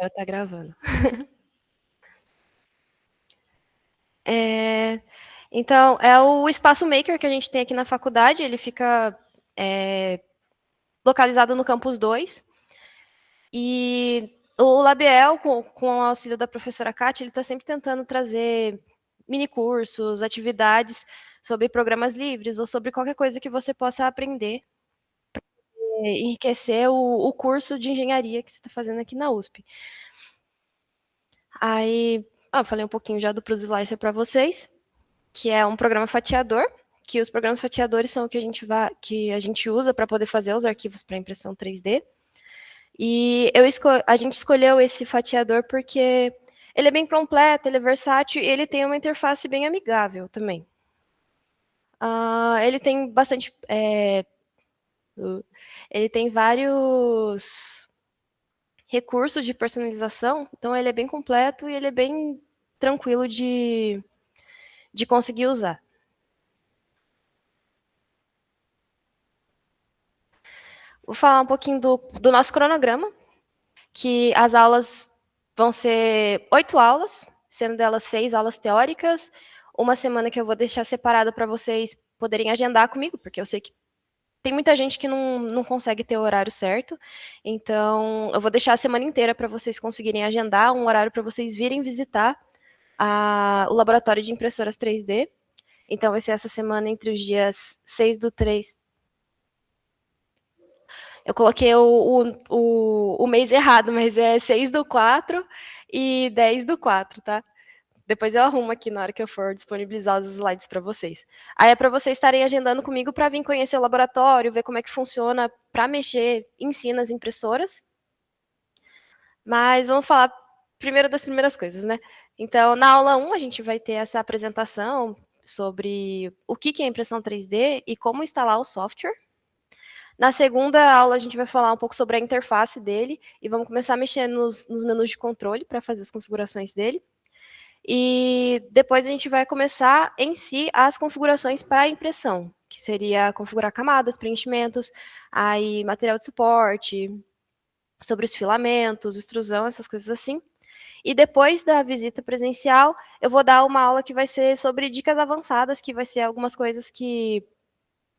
Agora tá gravando. Então, é o espaço maker que a gente tem aqui na faculdade, ele fica localizado no campus 2. E o Labiel, com o auxílio da professora Kátia, ele está sempre tentando trazer minicursos, atividades sobre programas livres ou sobre qualquer coisa que você possa aprender e enriquecer o curso de engenharia que você está fazendo aqui na USP. Aí, eu falei um pouquinho já do ProSlicer para vocês, que é um programa fatiador, que os programas fatiadores são o que a gente usa para poder fazer os arquivos para impressão 3D. E a gente escolheu esse fatiador porque ele é bem completo, ele é versátil e ele tem uma interface bem amigável também. Ele tem bastante. Ele tem vários recursos de personalização, então ele é bem completo e ele é bem tranquilo de conseguir usar. Vou falar um pouquinho do nosso cronograma, que as aulas vão ser 8 aulas, sendo delas 6 aulas teóricas, uma semana que eu vou deixar separada para vocês poderem agendar comigo, porque eu sei que tem muita gente que não consegue ter o horário certo, então eu vou deixar a semana inteira para vocês conseguirem agendar um horário para vocês virem visitar o laboratório de impressoras 3D. Então vai ser essa semana entre os dias 6/3. Eu coloquei o mês errado, mas é 6/4 e 10/4, tá? Depois eu arrumo aqui na hora que eu for disponibilizar os slides para vocês. Aí é para vocês estarem agendando comigo para vir conhecer o laboratório, ver como é que funciona para mexer em si nas impressoras. Mas vamos falar primeiro das primeiras coisas, né? Então, na aula 1, a gente vai ter essa apresentação sobre o que é impressão 3D e como instalar o software. Na segunda aula, a gente vai falar um pouco sobre a interface dele e vamos começar a mexer nos menus de controle para fazer as configurações dele. E depois a gente vai começar em si as configurações para a impressão, que seria configurar camadas, preenchimentos, aí material de suporte, sobre os filamentos, extrusão, essas coisas assim. E depois da visita presencial, eu vou dar uma aula que vai ser sobre dicas avançadas, que vai ser algumas coisas que,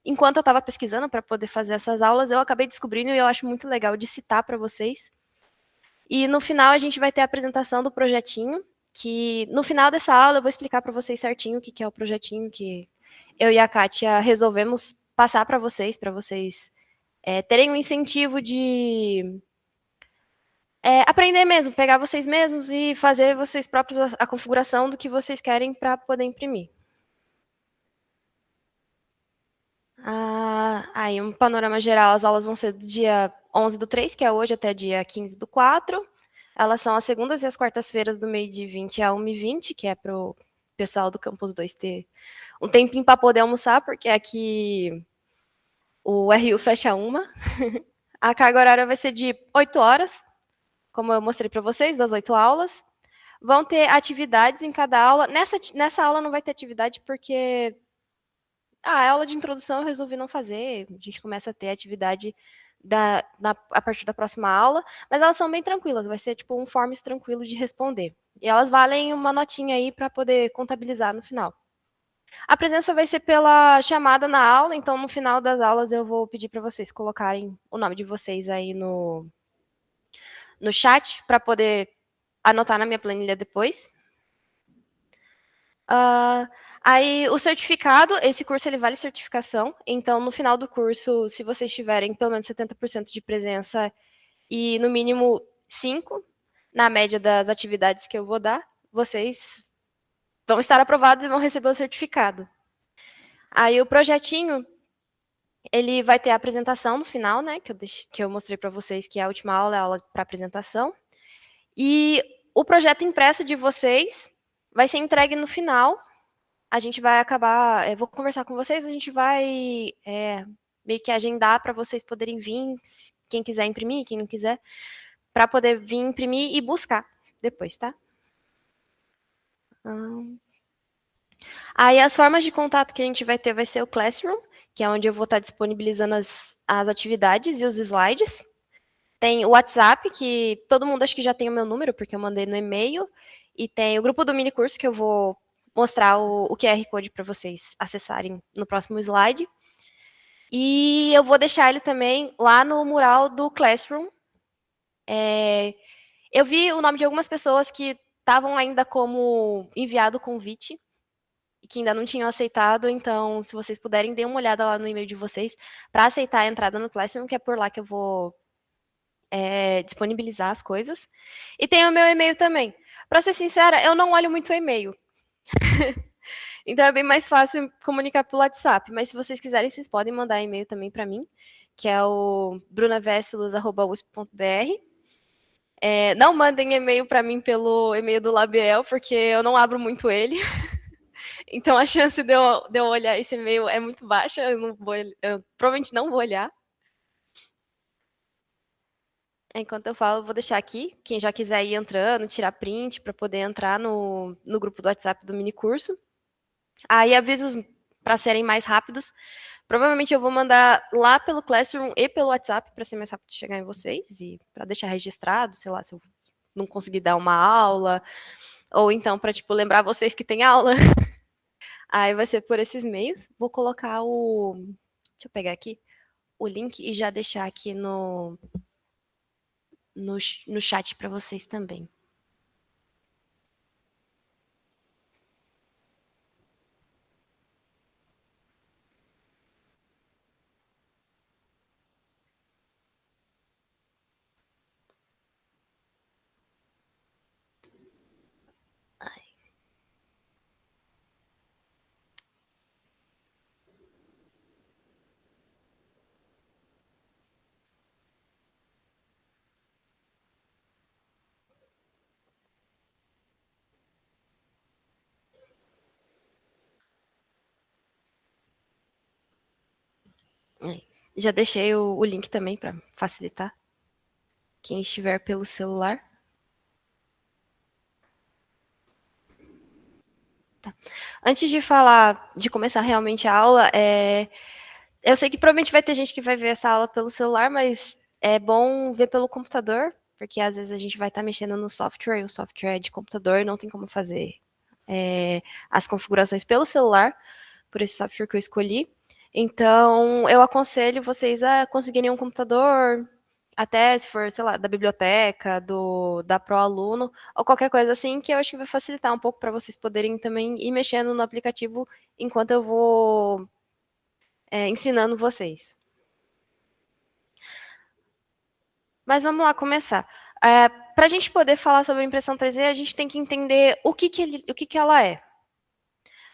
enquanto eu estava pesquisando para poder fazer essas aulas, eu acabei descobrindo e eu acho muito legal de citar para vocês. E no final a gente vai ter a apresentação do projetinho, que no final dessa aula eu vou explicar para vocês certinho o que é o projetinho que eu e a Kátia resolvemos passar para vocês terem um incentivo de aprender mesmo, pegar vocês mesmos e fazer vocês próprios a configuração do que vocês querem para poder imprimir. Aí, um panorama geral, as aulas vão ser do dia 11/3, que é hoje, até dia 15/4. Elas são as segundas e as quartas-feiras do meio de 20 a 1h20, que é para o pessoal do Campus 2 ter um tempinho para poder almoçar, porque aqui o RU fecha 1. A carga horária vai ser de 8 horas, como eu mostrei para vocês, das 8 aulas. Vão ter atividades em cada aula. Nessa aula não vai ter atividade porque a aula de introdução eu resolvi não fazer. A gente começa a ter atividade a partir da próxima aula, mas elas são bem tranquilas. Vai ser tipo um forms tranquilo de responder. E elas valem uma notinha aí para poder contabilizar no final. A presença vai ser pela chamada na aula, então no final das aulas eu vou pedir para vocês colocarem o nome de vocês aí no chat para poder anotar na minha planilha depois. Aí o certificado, esse curso ele vale certificação, então no final do curso, se vocês tiverem pelo menos 70% de presença e no mínimo 5 na média das atividades que eu vou dar, vocês vão estar aprovados e vão receber o certificado. Aí o projetinho, ele vai ter a apresentação no final, né, que eu mostrei para vocês, que a última aula é a aula para apresentação. E o projeto impresso de vocês vai ser entregue no final. A gente vai acabar, vou conversar com vocês, a gente vai meio que agendar para vocês poderem vir, quem quiser imprimir, quem não quiser, para poder vir imprimir e buscar depois, tá? Aí as formas de contato que a gente vai ter vai ser o Classroom, que é onde eu vou estar disponibilizando as atividades e os slides. Tem o WhatsApp, que todo mundo acho que já tem o meu número, porque eu mandei no e-mail. E tem o grupo do mini curso, que eu vou mostrar o QR Code para vocês acessarem no próximo slide. E eu vou deixar ele também lá no mural do Classroom. Eu vi o nome de algumas pessoas que estavam ainda como enviado o convite e que ainda não tinham aceitado, então, se vocês puderem, dêem uma olhada lá no e-mail de vocês para aceitar a entrada no Classroom, que é por lá que eu vou disponibilizar as coisas. E tem o meu e-mail também. Para ser sincera, eu não olho muito o e-mail. Então é bem mais fácil comunicar pelo WhatsApp. Mas se vocês quiserem, vocês podem mandar e-mail também para mim, que é o brunavesselos@usp.br. Não mandem e-mail para mim pelo e-mail do Labiel, porque eu não abro muito ele. Então a chance de eu olhar esse e-mail é muito baixa. Eu provavelmente não vou olhar. Enquanto eu falo, eu vou deixar aqui. Quem já quiser ir entrando, tirar print para poder entrar no grupo do WhatsApp do mini curso. Aí avisos para serem mais rápidos. Provavelmente eu vou mandar lá pelo Classroom e pelo WhatsApp para ser mais rápido de chegar em vocês e para deixar registrado, sei lá, se eu não conseguir dar uma aula ou então para tipo lembrar vocês que tem aula. Aí vai ser por esses meios. Vou colocar deixa eu pegar aqui o link e já deixar aqui no chat para vocês também. Já deixei o link também para facilitar quem estiver pelo celular. Tá. Antes de falar, de começar realmente a aula, eu sei que provavelmente vai ter gente que vai ver essa aula pelo celular, mas é bom ver pelo computador, porque às vezes a gente vai estar mexendo no software, e o software é de computador, não tem como fazer as configurações pelo celular, por esse software que eu escolhi. Então, eu aconselho vocês a conseguirem um computador, até se for, sei lá, da biblioteca, da ProAluno, ou qualquer coisa assim, que eu acho que vai facilitar um pouco para vocês poderem também ir mexendo no aplicativo enquanto eu vou ensinando vocês. Mas vamos lá começar. Para a gente poder falar sobre impressão 3D, a gente tem que entender o que ela é.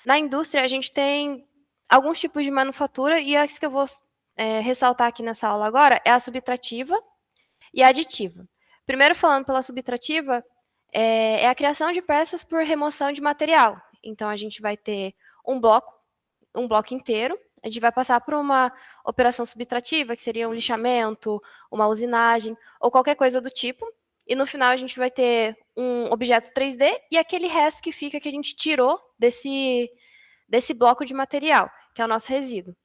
Na indústria, a gente tem alguns tipos de manufatura, e as que eu vou ressaltar aqui nessa aula agora é a subtrativa e a aditiva. Primeiro, falando pela subtrativa, é a criação de peças por remoção de material. Então, a gente vai ter um bloco inteiro, a gente vai passar por uma operação subtrativa, que seria um lixamento, uma usinagem, ou qualquer coisa do tipo, e no final a gente vai ter um objeto 3D e aquele resto que fica, que a gente tirou desse bloco de material, que é o nosso resíduo.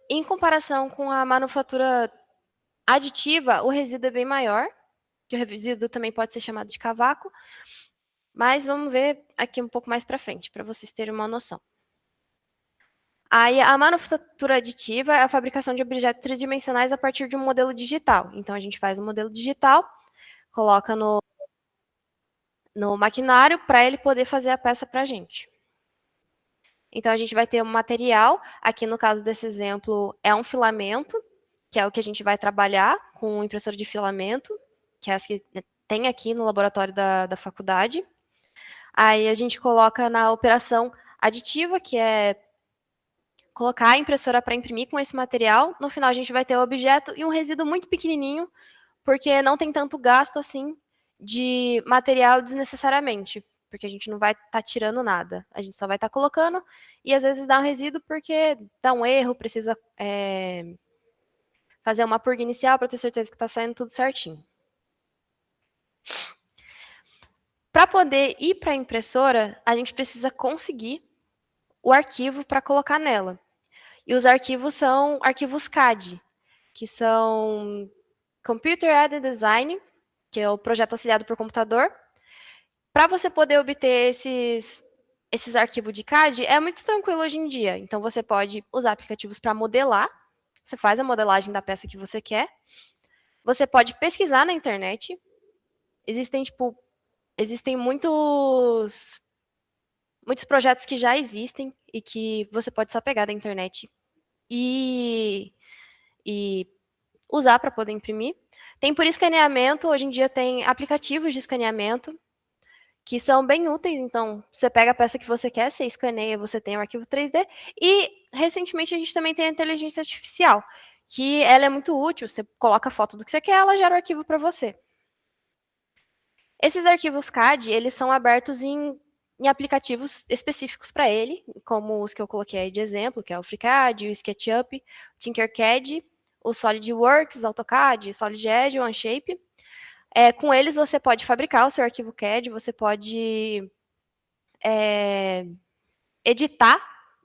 Em comparação com a manufatura aditiva, o resíduo é bem maior, que o resíduo também pode ser chamado de cavaco, mas vamos ver aqui um pouco mais para frente, para vocês terem uma noção. Aí, a manufatura aditiva é a fabricação de objetos tridimensionais a partir de um modelo digital. Então, a gente faz um modelo digital, coloca no maquinário para ele poder fazer a peça para a gente. Então, a gente vai ter um material, aqui no caso desse exemplo, é um filamento, que é o que a gente vai trabalhar com impressora de filamento, que é as que tem aqui no laboratório da faculdade. Aí a gente coloca na operação aditiva, que é colocar a impressora para imprimir com esse material. No final, a gente vai ter o objeto e um resíduo muito pequenininho, porque não tem tanto gasto assim de material desnecessariamente, porque a gente não vai estar tirando nada, a gente só vai estar colocando, e às vezes dá um resíduo porque dá um erro, precisa fazer uma purga inicial para ter certeza que está saindo tudo certinho. Para poder ir para a impressora, a gente precisa conseguir o arquivo para colocar nela. E os arquivos são arquivos CAD. que são Computer Aided Design, que é o projeto auxiliado por computador. Para você poder obter esses arquivos de CAD, é muito tranquilo hoje em dia. Então, você pode usar aplicativos para modelar. Você faz a modelagem da peça que você quer. Você pode pesquisar na internet. Existem muitos projetos que já existem e que você pode só pegar da internet e, e usar para poder imprimir. Tem por escaneamento, hoje em dia tem aplicativos de escaneamento que são bem úteis. Então, você pega a peça que você quer, você escaneia, você tem o arquivo 3D. E, recentemente, a gente também tem a inteligência artificial, que ela é muito útil. Você coloca a foto do que você quer, ela gera o arquivo para você. Esses arquivos CAD, eles são abertos em aplicativos específicos para ele, como os que eu coloquei aí de exemplo, que é o FreeCAD, o SketchUp, o Tinkercad, o SolidWorks, o AutoCAD, SolidEdge, o Onshape. Com eles você pode fabricar o seu arquivo CAD, você pode editar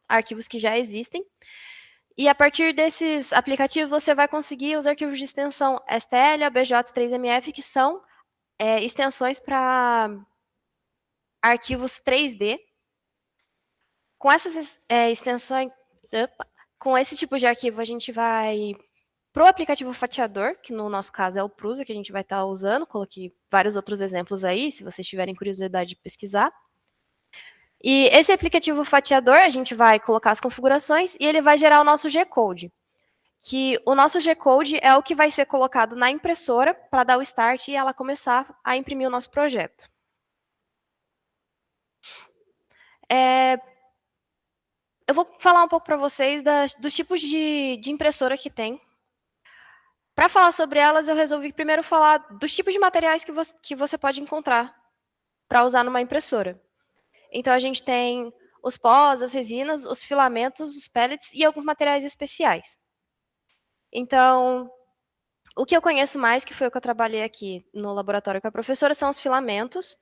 arquivos que já existem. E a partir desses aplicativos você vai conseguir os arquivos de extensão STL, ABJ, 3MF, que são extensões para arquivos 3D. Com essas extensões, opa, com esse tipo de arquivo, a gente vai para o aplicativo fatiador, que no nosso caso é o Prusa, que a gente vai estar usando. Coloquei vários outros exemplos aí, se vocês tiverem curiosidade de pesquisar. E esse aplicativo fatiador, a gente vai colocar as configurações e ele vai gerar o nosso G-Code. Que o nosso G-Code é o que vai ser colocado na impressora para dar o start e ela começar a imprimir o nosso projeto. Eu vou falar um pouco para vocês dos tipos de impressora que tem. Para falar sobre elas, eu resolvi primeiro falar dos tipos de materiais que você pode encontrar para usar numa impressora. Então, a gente tem os pós, as resinas, os filamentos, os pellets e alguns materiais especiais. Então, o que eu conheço mais, que foi o que eu trabalhei aqui no laboratório com a professora, são os filamentos,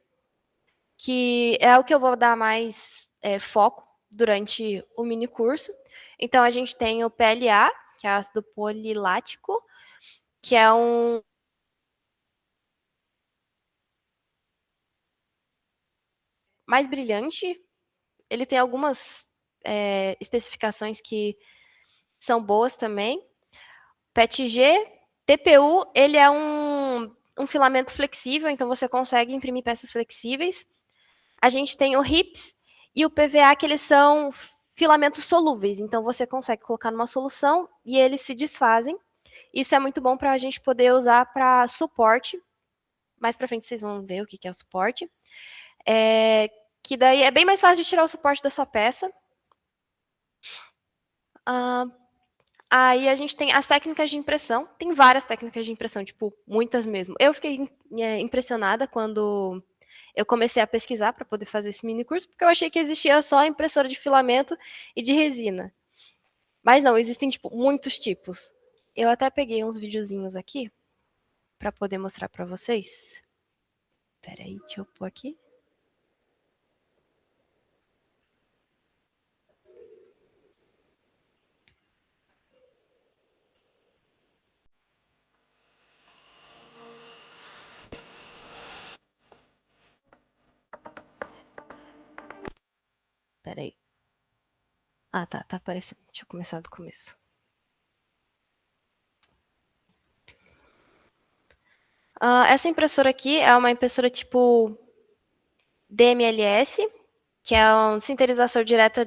que é o que eu vou dar mais foco durante o mini curso. Então, a gente tem o PLA, que é ácido polilático, que é um mais brilhante. Ele tem algumas especificações que são boas também. PETG, TPU, ele é um filamento flexível, então você consegue imprimir peças flexíveis. A gente tem o RIPS e o PVA, que eles são filamentos solúveis, então você consegue colocar numa solução e eles se desfazem. Isso é muito bom para a gente poder usar para suporte. Mais para frente vocês vão ver o que é o suporte. Que daí é bem mais fácil de tirar o suporte da sua peça. Aí a gente tem as técnicas de impressão. Tem várias técnicas de impressão, tipo, muitas mesmo. Eu fiquei impressionada quando eu comecei a pesquisar para poder fazer esse mini curso, porque eu achei que existia só impressora de filamento e de resina. Mas não, existem, tipo, muitos tipos. Eu até peguei uns videozinhos aqui para poder mostrar para vocês. Peraí, deixa eu pôr aqui. Peraí. Ah, tá aparecendo. Deixa eu começar do começo. Essa impressora aqui é uma impressora tipo DMLS, que é um sintetizador direto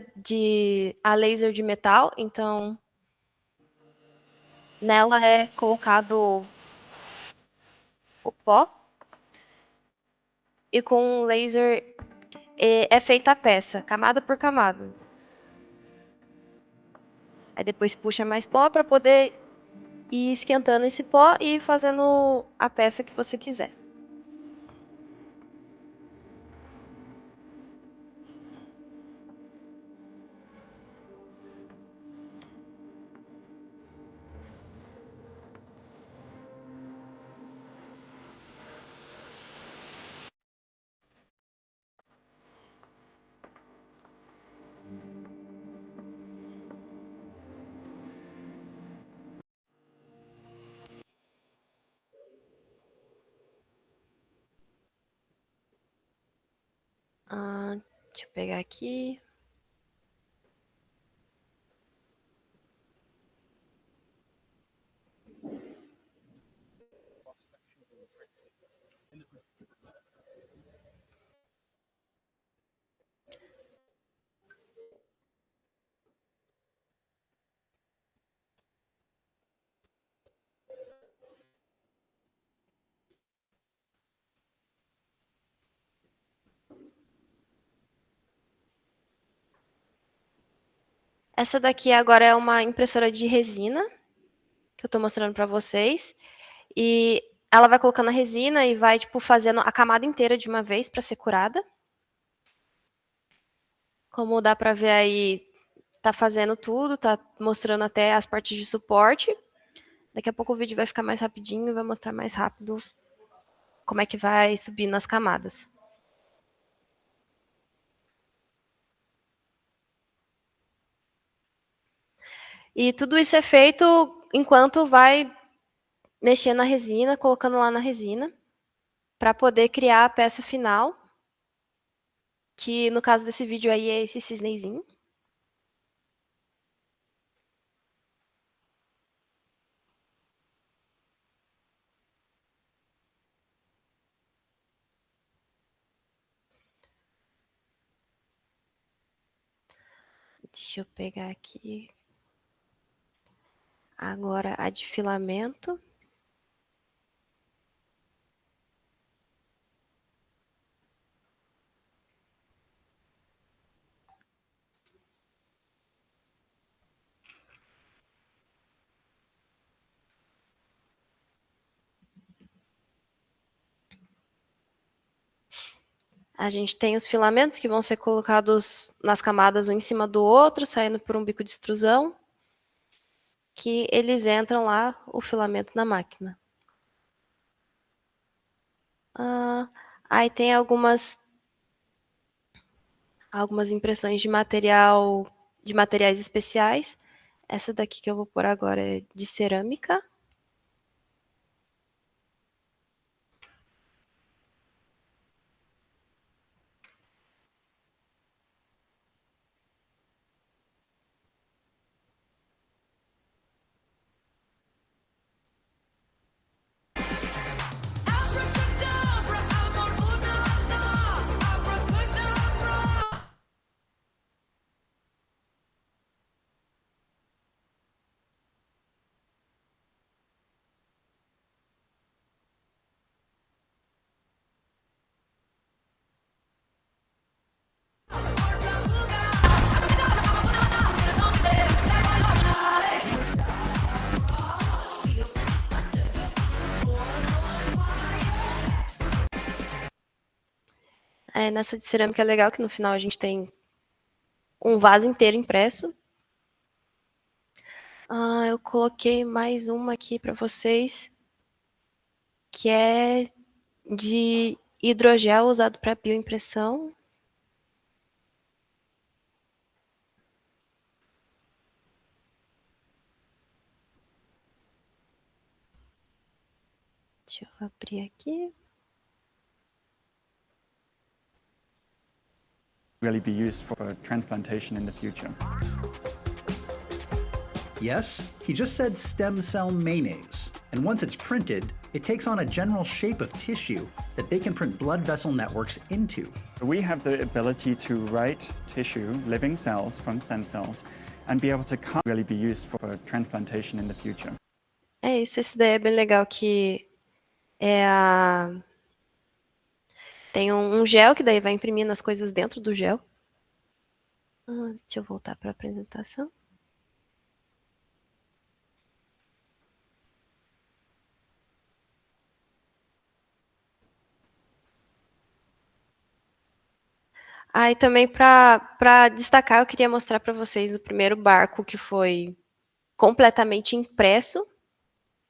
a laser de metal. Então, nela é colocado o pó e com um laser é feita a peça, camada por camada. Aí depois puxa mais pó para poder ir esquentando esse pó e fazendo a peça que você quiser. Deixa eu pegar aqui. Essa daqui agora é uma impressora de resina, que eu estou mostrando para vocês. E ela vai colocando a resina e vai, tipo, fazendo a camada inteira de uma vez para ser curada. Como dá para ver aí, tá fazendo tudo, tá mostrando até as partes de suporte. Daqui a pouco o vídeo vai ficar mais rapidinho e vai mostrar mais rápido como é que vai subindo as camadas. E tudo isso é feito enquanto vai mexendo na resina, colocando lá na resina, para poder criar a peça final, que no caso desse vídeo aí é esse cisnezinho. Deixa eu pegar aqui. Agora a de filamento. A gente tem os filamentos que vão ser colocados nas camadas um em cima do outro, saindo por um bico de extrusão, que eles entram lá, o filamento na máquina. Aí tem algumas impressões de materiais especiais. Essa daqui que eu vou pôr agora é de cerâmica. Nessa de cerâmica é legal que no final a gente tem um vaso inteiro impresso. Eu coloquei mais uma aqui para vocês, que é de hidrogel usado para bioimpressão. Deixa eu abrir aqui. Really be used for transplantation in the future. Yes, he just said stem cell mayonnaise. And once it's printed, it takes on a general shape of tissue that they can print blood vessel networks into. We have the ability to write tissue, living cells from stem cells, and be able to really be used for transplantation in the future. É isso, esse daí é bem legal, que tem um gel que daí vai imprimindo as coisas dentro do gel. Deixa eu voltar para a apresentação. E também para destacar, eu queria mostrar para vocês o primeiro barco que foi completamente impresso.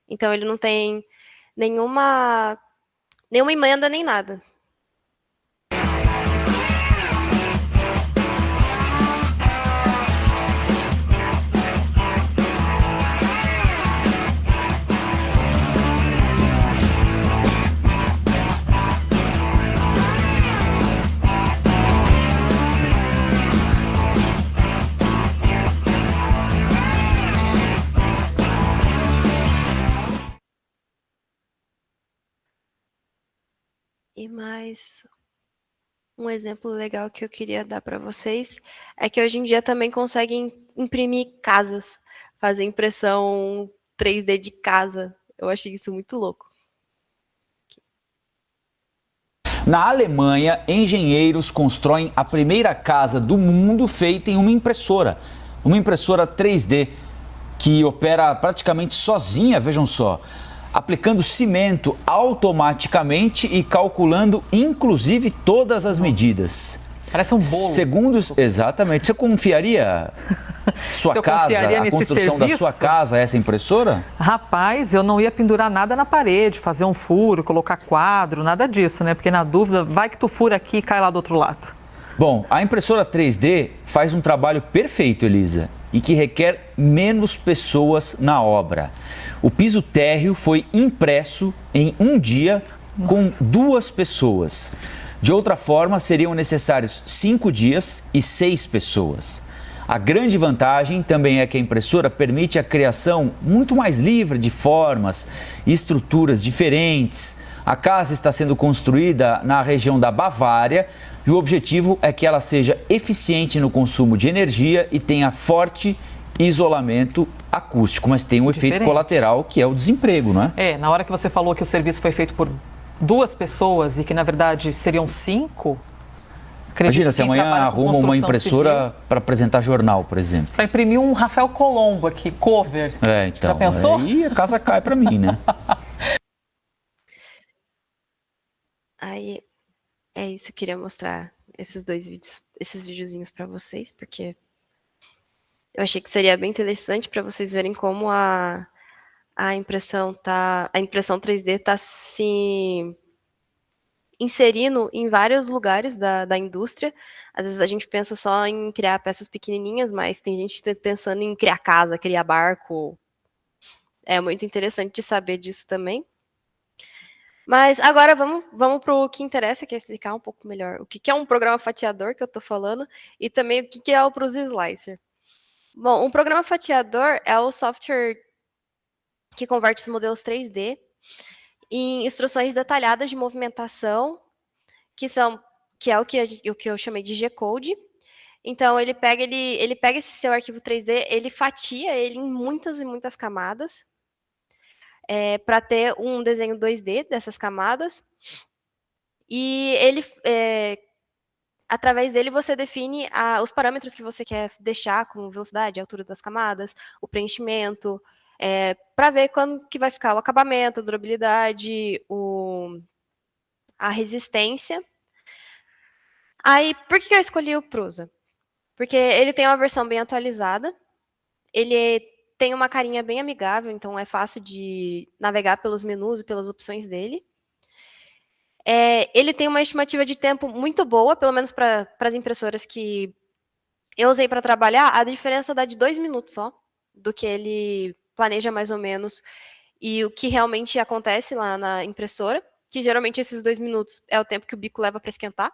Então ele não tem nenhuma emenda nem nada. E mais um exemplo legal que eu queria dar para vocês é que hoje em dia também conseguem imprimir casas, fazer impressão 3D de casa. Eu achei isso muito louco. Na Alemanha, engenheiros constroem a primeira casa do mundo feita em uma impressora 3D, que opera praticamente sozinha, vejam só, aplicando cimento automaticamente e calculando inclusive todas as medidas. Parece um bolo. Exatamente. Você confiaria sua casa, a construção da sua casa a essa impressora? Rapaz, eu não ia pendurar nada na parede, fazer um furo, colocar quadro, nada disso, né? Porque na dúvida, vai que tu fura aqui e cai lá do outro lado. Bom, a impressora 3D faz um trabalho perfeito, Elisa, e que requer menos pessoas na obra. O piso térreo foi impresso em um dia com 2 pessoas. De outra forma, seriam necessários 5 dias e 6 pessoas. A grande vantagem também é que a impressora permite a criação muito mais livre de formas e estruturas diferentes. A casa está sendo construída na região da Bavária e o objetivo é que ela seja eficiente no consumo de energia e tenha forte isolamento acústico, mas tem um efeito colateral que é o desemprego, não é? Na hora que você falou que o serviço foi feito por 2 pessoas e que na verdade seriam 5. Imagina, se amanhã arruma uma impressora para apresentar jornal, por exemplo. Para imprimir um Rafael Colombo aqui, cover. Então. Já pensou? Aí a casa cai para mim, né? Aí é isso, eu queria mostrar esses 2 vídeos, esses videozinhos para vocês, porque eu achei que seria bem interessante para vocês verem como a impressão 3D está se inserindo em vários lugares da indústria. Às vezes a gente pensa só em criar peças pequenininhas, mas tem gente pensando em criar casa, criar barco. É muito interessante de saber disso também. Mas agora vamos para o que interessa, que é explicar um pouco melhor o que é um programa fatiador, que eu estou falando, e também o que é o Prusa Slicer. Bom, um programa fatiador é o software que converte os modelos 3D em instruções detalhadas de movimentação, que é o que eu chamei de G-Code. Então, ele pega esse seu arquivo 3D, ele fatia ele em muitas e muitas camadas, para ter um desenho 2D dessas camadas. E ele, através dele, você define os parâmetros que você quer deixar, como velocidade, altura das camadas, o preenchimento, para ver quando que vai ficar o acabamento, a durabilidade, a resistência. Aí, por que eu escolhi o Prusa? Porque ele tem uma versão bem atualizada, ele tem uma carinha bem amigável, então é fácil de navegar pelos menus e pelas opções dele. Ele tem uma estimativa de tempo muito boa, pelo menos para as impressoras que eu usei para trabalhar, a diferença dá de 2 minutos só, do que ele planeja mais ou menos, e o que realmente acontece lá na impressora, que geralmente esses 2 minutos é o tempo que o bico leva para esquentar.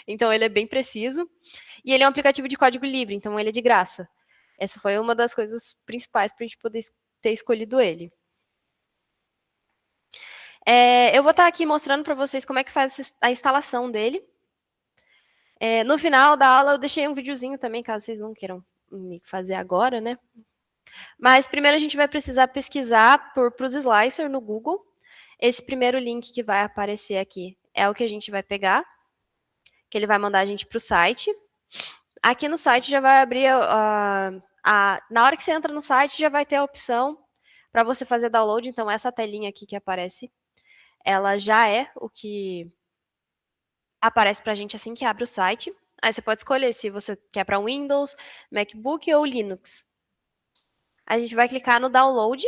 Então ele é bem preciso. E ele é um aplicativo de código livre, então ele é de graça. Essa foi uma das coisas principais para a gente poder ter escolhido ele. Eu vou estar aqui mostrando para vocês como é que faz a instalação dele. No final da aula eu deixei um videozinho também, caso vocês não queiram me fazer agora, né? Mas primeiro a gente vai precisar pesquisar por Prusa Slicer no Google. Esse primeiro link que vai aparecer aqui é o que a gente vai pegar, que ele vai mandar a gente para o site. Aqui no site já vai abrir, na hora que você entra no site já vai ter a opção para você fazer download. Então essa telinha aqui que aparece, ela já é o que aparece para a gente assim que abre o site. Aí você pode escolher se você quer para Windows, MacBook ou Linux. A gente vai clicar no download.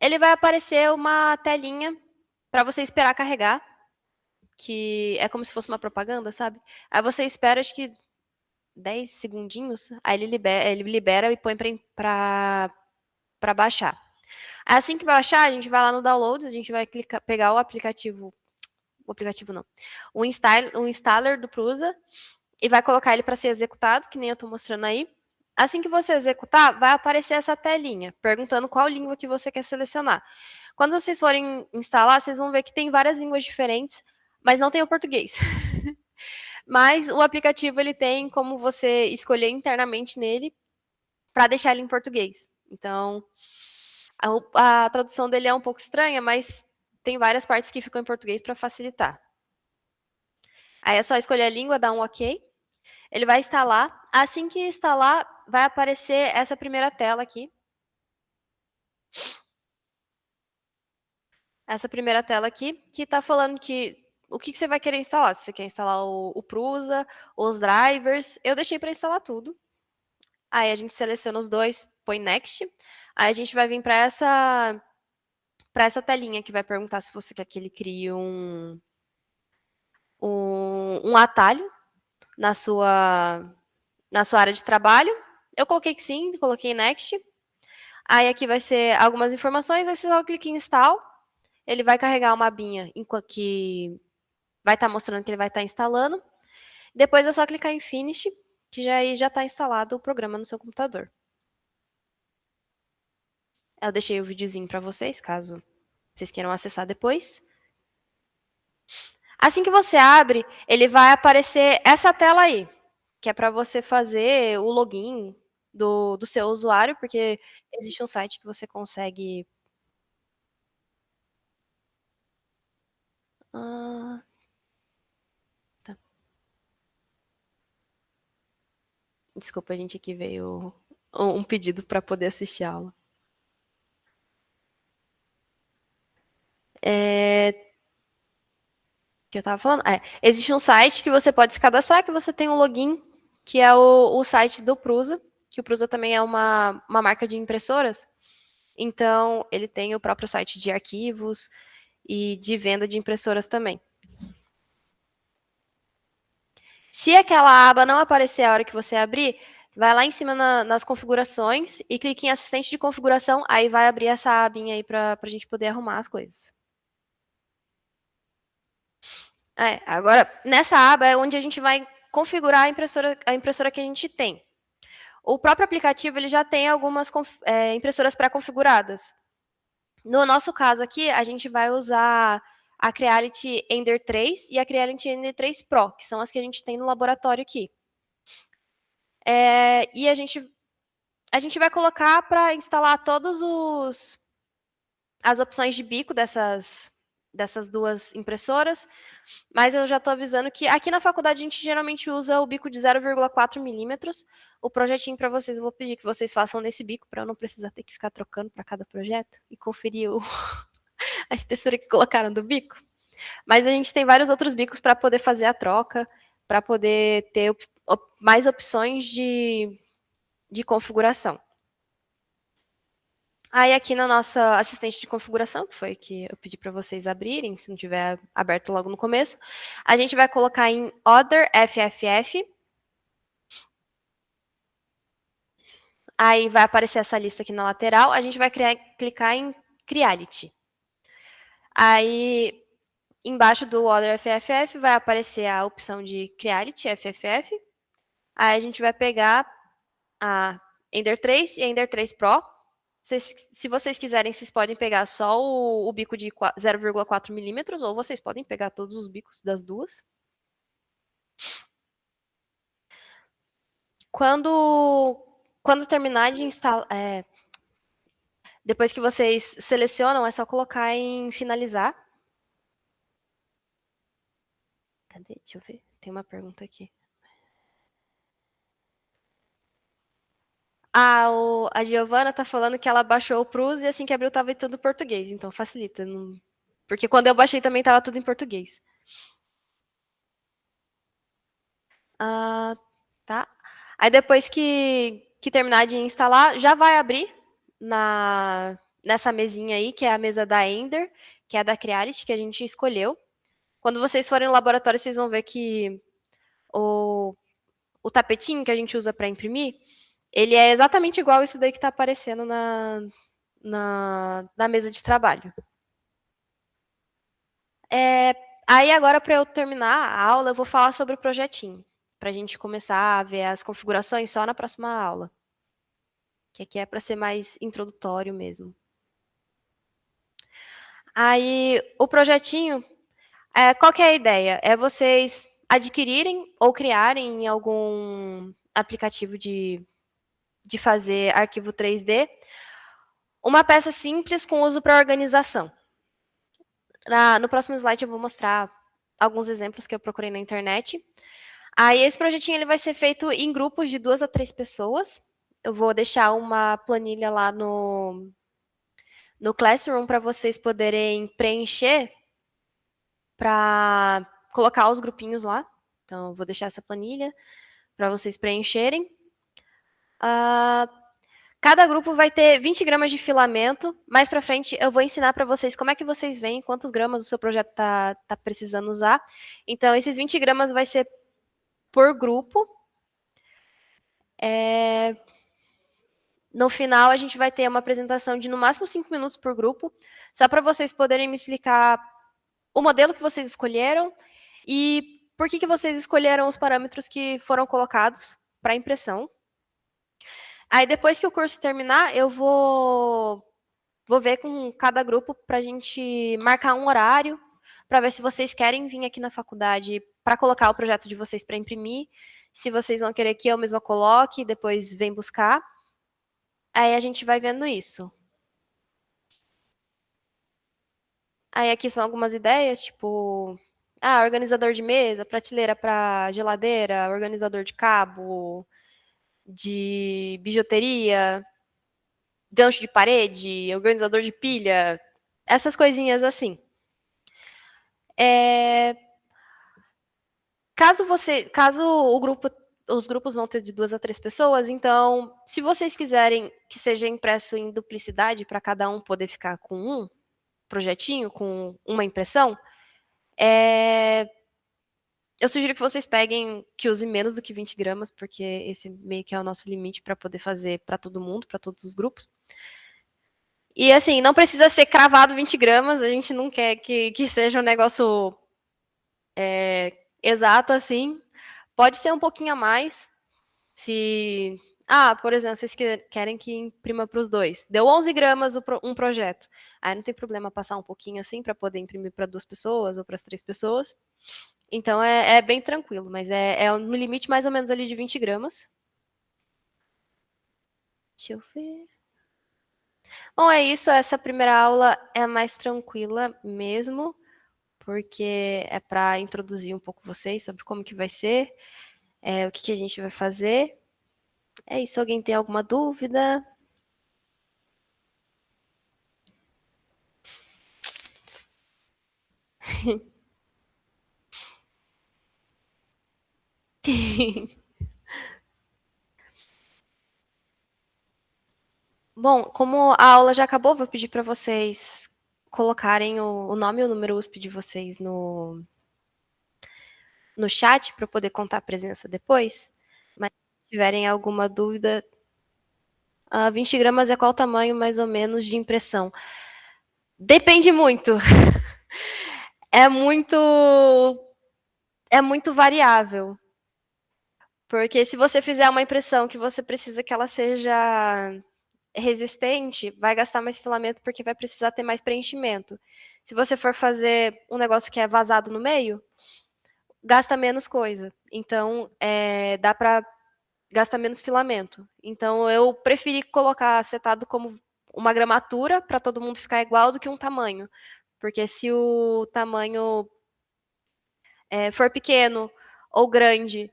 Ele vai aparecer uma telinha para você esperar carregar, que é como se fosse uma propaganda, sabe? Aí você espera, acho que 10 segundinhos, aí ele libera e põe para baixar. Assim que baixar, a gente vai lá no Downloads, a gente vai pegar o aplicativo não, o installer do Prusa, e vai colocar ele para ser executado, que nem eu estou mostrando aí. Assim que você executar, vai aparecer essa telinha, perguntando qual língua que você quer selecionar. Quando vocês forem instalar, vocês vão ver que tem várias línguas diferentes, mas não tem o português. Mas o aplicativo ele tem como você escolher internamente nele para deixar ele em português. Então, a tradução dele é um pouco estranha, mas tem várias partes que ficam em português para facilitar. Aí é só escolher a língua, dar um OK. Ele vai instalar. Assim que instalar, vai aparecer essa primeira tela aqui. Essa primeira tela aqui, que está falando que o que você vai querer instalar. Se você quer instalar o Prusa, os drivers. Eu deixei para instalar tudo. Aí a gente seleciona os dois, põe Next. Aí a gente vai vir para essa telinha que vai perguntar se você quer que ele crie um atalho na sua área de trabalho. Eu coloquei que sim, coloquei Next. Aí aqui vai ser algumas informações, aí você só clica em Install. Ele vai carregar uma abinha que vai estar mostrando que ele vai estar instalando. Depois é só clicar em Finish, que já está instalado o programa no seu computador. Eu deixei o videozinho para vocês, caso vocês queiram acessar depois. Assim que você abre, ele vai aparecer essa tela aí, que é para você fazer o login do seu usuário, porque existe um site que você consegue... Tá. Desculpa, gente, aqui veio um pedido para poder assistir a aula. Que eu estava falando? Existe um site que você pode se cadastrar, que você tem um login, que é o site do Prusa, que o Prusa também é uma marca de impressoras. Então, ele tem o próprio site de arquivos e de venda de impressoras também. Se aquela aba não aparecer a hora que você abrir, vai lá em cima nas configurações e clique em assistente de configuração, aí vai abrir essa abinha aí para a gente poder arrumar as coisas. Agora, nessa aba é onde a gente vai configurar a impressora que a gente tem. O próprio aplicativo ele já tem algumas impressoras pré-configuradas. No nosso caso aqui, a gente vai usar a Creality Ender 3 e a Creality Ender 3 Pro, que são as que a gente tem no laboratório aqui. E a gente vai colocar para instalar todas as opções de bico dessas duas impressoras, mas eu já estou avisando que aqui na faculdade a gente geralmente usa o bico de 0,4 milímetros. O projetinho para vocês, eu vou pedir que vocês façam nesse bico, para eu não precisar ter que ficar trocando para cada projeto e conferir a espessura que colocaram do bico. Mas a gente tem vários outros bicos para poder fazer a troca, para poder ter mais opções de configuração. Aí aqui na nossa assistente de configuração, que foi que eu pedi para vocês abrirem, se não tiver aberto logo no começo, a gente vai colocar em Other FFF. Aí vai aparecer essa lista aqui na lateral, a gente vai clicar em Creality. Aí, embaixo do Other FFF, vai aparecer a opção de Creality FFF. Aí a gente vai pegar a Ender 3 e a Ender 3 Pro. Se vocês quiserem, vocês podem pegar só o bico de 0,4 milímetros, ou vocês podem pegar todos os bicos das duas. Quando terminar de instalar... depois que vocês selecionam, é só colocar em finalizar. Cadê? Deixa eu ver. Tem uma pergunta aqui. A Giovana tá falando que ela baixou o Prus e assim que abriu tava em tudo português, então facilita. Porque quando eu baixei também tava tudo em português. Tá. Aí depois que terminar de instalar, já vai abrir nessa mesinha aí, que é a mesa da Ender, que é da Creality, que a gente escolheu. Quando vocês forem no laboratório, vocês vão ver que o tapetinho que a gente usa para imprimir, ele é exatamente igual isso daí que está aparecendo na mesa de trabalho. Aí agora, para eu terminar a aula, eu vou falar sobre o projetinho, para a gente começar a ver as configurações só na próxima aula. que aqui é para ser mais introdutório mesmo. Aí, o projetinho, qual que é a ideia? É vocês adquirirem ou criarem em algum aplicativo de fazer arquivo 3D uma peça simples com uso para organização. No próximo slide eu vou mostrar alguns exemplos que eu procurei na internet. Aí esse projetinho ele vai ser feito em grupos de 2 a 3 pessoas. Eu vou deixar uma planilha lá no Classroom para vocês poderem preencher para colocar os grupinhos lá. Então, eu vou deixar essa planilha para vocês preencherem. Cada grupo vai ter 20 gramas de filamento. Mais para frente, eu vou ensinar para vocês como é que vocês veem quantos gramas o seu projeto está precisando usar. Então, esses 20 gramas vai ser por grupo. No final, a gente vai ter uma apresentação de no máximo 5 minutos por grupo, só para vocês poderem me explicar o modelo que vocês escolheram e por que vocês escolheram os parâmetros que foram colocados para impressão. Aí, depois que o curso terminar, eu vou ver com cada grupo para a gente marcar um horário, para ver se vocês querem vir aqui na faculdade para colocar o projeto de vocês para imprimir. Se vocês vão querer que eu mesma coloque, depois vem buscar. Aí a gente vai vendo isso. Aí aqui são algumas ideias, tipo, organizador de mesa, prateleira para geladeira, organizador de cabo, de bijuteria, gancho de parede, organizador de pilha, essas coisinhas assim. Caso os grupos vão ter de 2 a 3 pessoas, então, se vocês quiserem que seja impresso em duplicidade para cada um poder ficar com um projetinho, com uma impressão, eu sugiro que vocês que usem menos do que 20 gramas, porque esse meio que é o nosso limite para poder fazer para todo mundo, para todos os grupos. E assim, não precisa ser cravado 20 gramas, a gente não quer que seja um negócio exato assim. Pode ser um pouquinho a mais, se... por exemplo, vocês querem que imprima para os dois. Deu 11 gramas um projeto. Aí não tem problema passar um pouquinho assim para poder imprimir para 2 pessoas ou para as 3 pessoas. Então, é bem tranquilo, mas é no limite mais ou menos ali de 20 gramas. Deixa eu ver. Bom, é isso. Essa primeira aula é mais tranquila mesmo, porque é para introduzir um pouco vocês sobre como que vai ser, o que a gente vai fazer. É isso. Alguém tem alguma dúvida? Bom, como a aula já acabou, vou pedir para vocês colocarem o nome e o número USP de vocês no chat para eu poder contar a presença depois. Mas se tiverem alguma dúvida, 20 gramas é qual tamanho, mais ou menos, de impressão? Depende muito. É muito variável. Porque se você fizer uma impressão que você precisa que ela seja resistente, vai gastar mais filamento porque vai precisar ter mais preenchimento. Se você for fazer um negócio que é vazado no meio, gasta menos coisa. Então, dá para gastar menos filamento. Então, eu preferi colocar setado como uma gramatura para todo mundo ficar igual do que um tamanho. Porque se o tamanho for pequeno ou grande,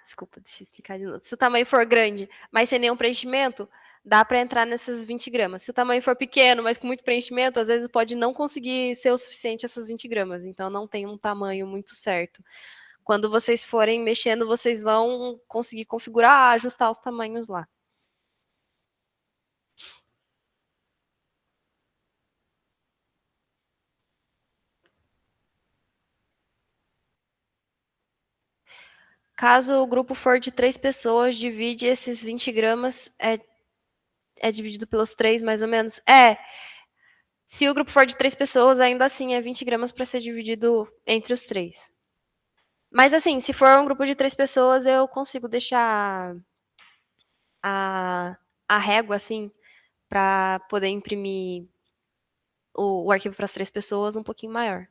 desculpa, deixa eu explicar de novo. Se o tamanho for grande, mas sem nenhum preenchimento, dá para entrar nessas 20 gramas. Se o tamanho for pequeno, mas com muito preenchimento, às vezes pode não conseguir ser o suficiente essas 20 gramas. Então, não tem um tamanho muito certo. Quando vocês forem mexendo, vocês vão conseguir configurar, ajustar os tamanhos lá. Caso o grupo for de 3 pessoas, divide esses 20 gramas, é dividido pelos 3, mais ou menos? Se o grupo for de 3 pessoas, ainda assim é 20 gramas para ser dividido entre os 3. Mas assim, se for um grupo de 3 pessoas, eu consigo deixar a régua, assim, para poder imprimir o arquivo para as 3 pessoas um pouquinho maior.